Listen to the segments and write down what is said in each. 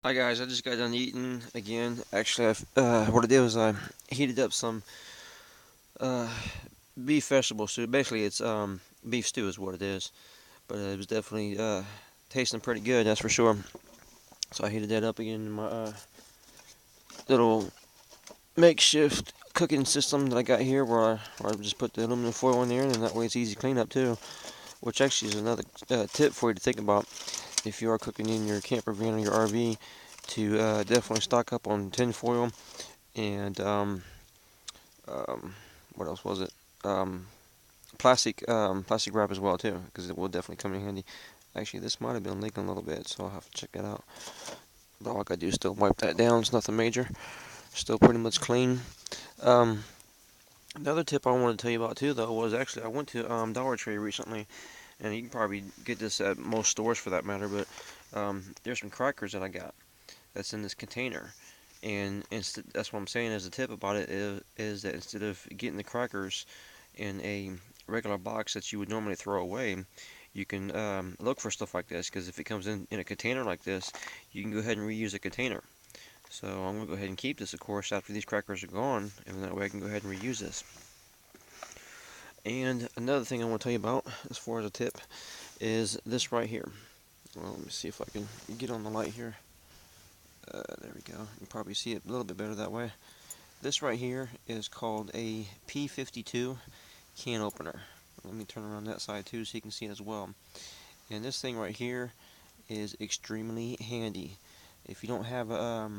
Hi guys, I just got done eating again. Actually, what I did was I heated up some uh, beef vegetable stew. Basically, it's beef stew is what it is, but it was definitely tasting pretty good, that's for sure. So I heated that up again in my little makeshift cooking system that I got here, where I just put the aluminum foil in there, and that way it's easy cleanup too. Which actually is another tip for you to think about if you are cooking in your camper van or your RV, to definitely stock up on tin foil and um, what else was it? Um, plastic wrap as well too, because it will definitely come in handy. Actually, this might have been leaking a little bit, so I'll have to check that out. But all I gotta do is still wipe that down. It's nothing major. Still pretty much clean. Um, Another tip I wanted to tell you about too, though, was actually I went to Dollar Tree recently, and you can probably get this at most stores for that matter. But there's some crackers that I got that's in this container, and that's what I'm saying as a tip about it is that instead of getting the crackers in a regular box that you would normally throw away, you can look for stuff like this, because if it comes in a container like this, you can go ahead and reuse a container. So I'm going to go ahead and keep this, of course, after these crackers are gone, and that way I can go ahead and reuse this. And another thing I want to tell you about, as far as a tip, is this right here. Well, let me see if I can get on the light here. There we go. You can probably see it a little bit better that way. This right here is called a P52 can opener. Let me turn around that side too so you can see it as well. And this thing right here is extremely handy. If you don't have a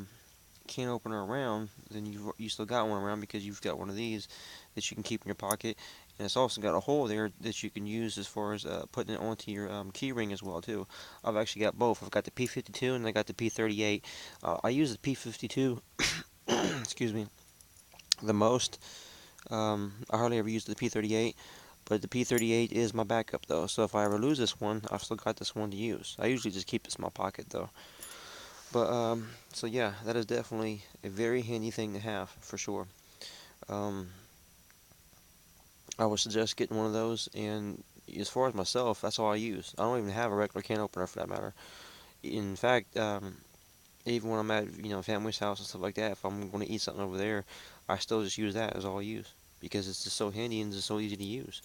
can opener around, then you still got one around, because you've got one of these that you can keep in your pocket, and it's also got a hole there that you can use as far as putting it onto your key ring as well too. I've actually got both. I've got the P52 and I got the P38. I use the P52 excuse me, the most. I hardly ever use the P38, but the P38 is my backup though. So if I ever lose this one, I've still got this one to use. I usually just keep this in my pocket though. But so yeah, that is definitely a very handy thing to have for sure. Um, I would suggest getting one of those. And as far as myself, that's all I use. I don't even have a regular can opener for that matter. In fact, even when I'm at family's house and stuff like that, if I'm going to eat something over there, I still just use that as all I use, because it's just so handy and just so easy to use.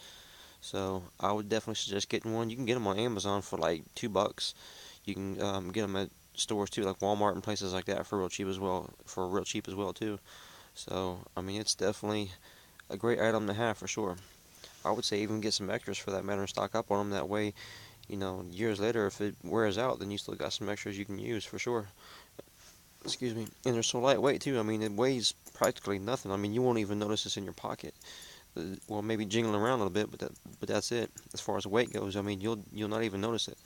So I would definitely suggest getting one. You can get them on Amazon for like $2. You can get them at stores too, like Walmart and places like that, for real cheap as well. For real cheap as well too. So I mean, it's definitely a great item to have for sure. I would say even get some extras for that matter and stock up on them. That way, years later, if it wears out, then you still got some extras you can use for sure. Excuse me. And they're so lightweight too. I mean, it weighs practically nothing. I mean, you won't even notice this in your pocket. Well, maybe jingling around a little bit, but that's it. As far as weight goes, I mean, you'll not even notice it.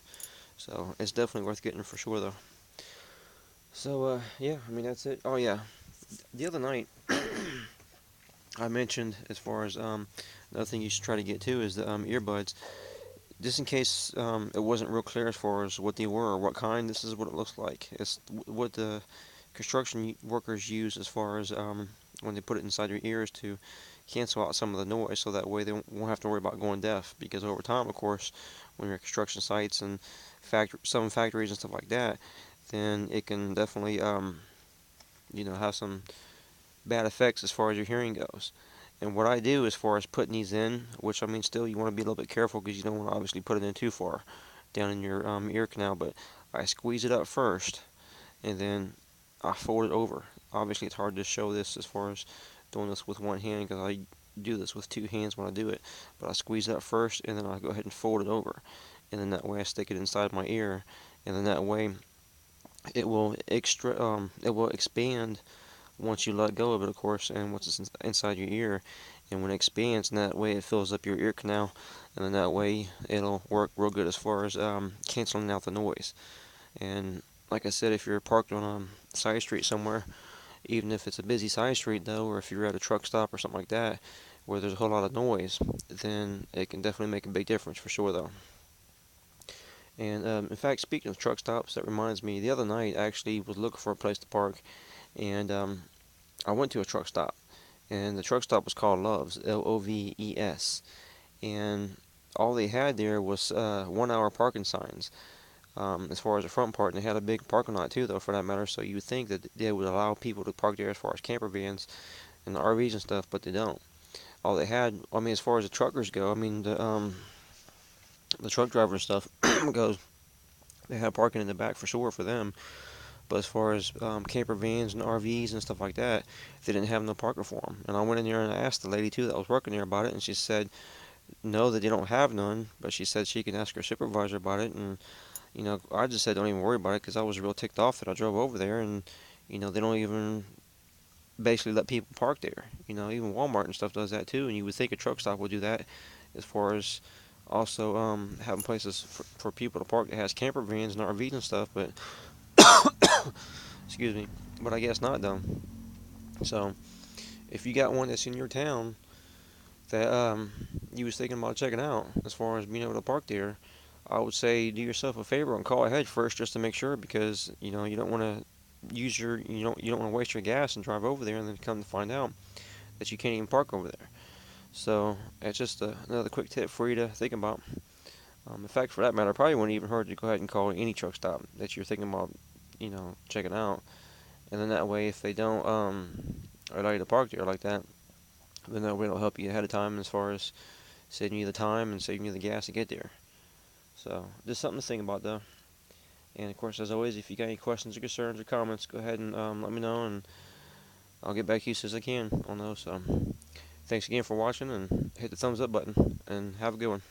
So it's definitely worth getting for sure, though. So yeah, I mean that's it. Oh yeah, the other night I mentioned, as far as another thing you should try to get too, is the earbuds. Just in case it wasn't real clear as far as what they were or what kind, this is what it looks like. It's what the construction workers use as far as when they put it inside your ears to cancel out some of the noise, so that way they won't have to worry about going deaf. Because over time, of course, when you're at construction sites and some factories and stuff like that, then it can definitely have some bad effects as far as your hearing goes. And what I do as far as putting these in, which I mean, still you want to be a little bit careful because you don't want to obviously put it in too far down in your ear canal, but I squeeze it up first and then I fold it over. Obviously, it's hard to show this as far as doing this with one hand, because I do this with two hands when I do it. But I squeeze it up first and then I go ahead and fold it over, and then that way I stick it inside my ear, and then that way it will expand once you let go of it, of course, and once it's inside your ear. And when it expands, and that way it fills up your ear canal, and then that way it'll work real good as far as canceling out the noise. And like I said, if you're parked on a side street somewhere, even if it's a busy side street though, or if you're at a truck stop or something like that, where there's a whole lot of noise, then it can definitely make a big difference for sure though. And in fact, speaking of truck stops, that reminds me, the other night I actually was looking for a place to park, and I went to a truck stop, and the truck stop was called Loves, Loves, and all they had there was 1 hour parking signs. as far as the front part, and they had a big parking lot too, though, for that matter. So you would think that they would allow people to park there as far as camper vans and the RVs and stuff, but they don't. All they had, I mean, as far as the truckers go, I mean, the truck driver and stuff goes, they had parking in the back for sure for them. But as far as camper vans and RVs and stuff like that, they didn't have no parking for them. And I went in there and I asked the lady too that was working there about it, and she said no, that they don't have none. But she said she can ask her supervisor about it, and I just said don't even worry about it because I was real ticked off that I drove over there and they don't even basically let people park there. Even Walmart and stuff does that too, and you would think a truck stop would do that as far as also having places for people to park that has camper vans and RVs and stuff, but excuse me, but I guess not though. So if you got one that's in your town that you was thinking about checking out as far as being able to park there, I would say do yourself a favor and call ahead first just to make sure, because you don't want to use your you don't want to waste your gas and drive over there and then come to find out that you can't even park over there. So it's just another quick tip for you to think about. In fact, for that matter, I probably wouldn't even hurt to go ahead and call any truck stop that you're thinking about, checking out. And then that way, if they don't allow you to park there like that, then that way it'll help you ahead of time as far as saving you the time and saving you the gas to get there. So just something to think about though. And of course, as always, if you got any questions or concerns or comments, go ahead and let me know, and I'll get back to you as soon as I can on those. So thanks again for watching, and hit the thumbs up button, and have a good one.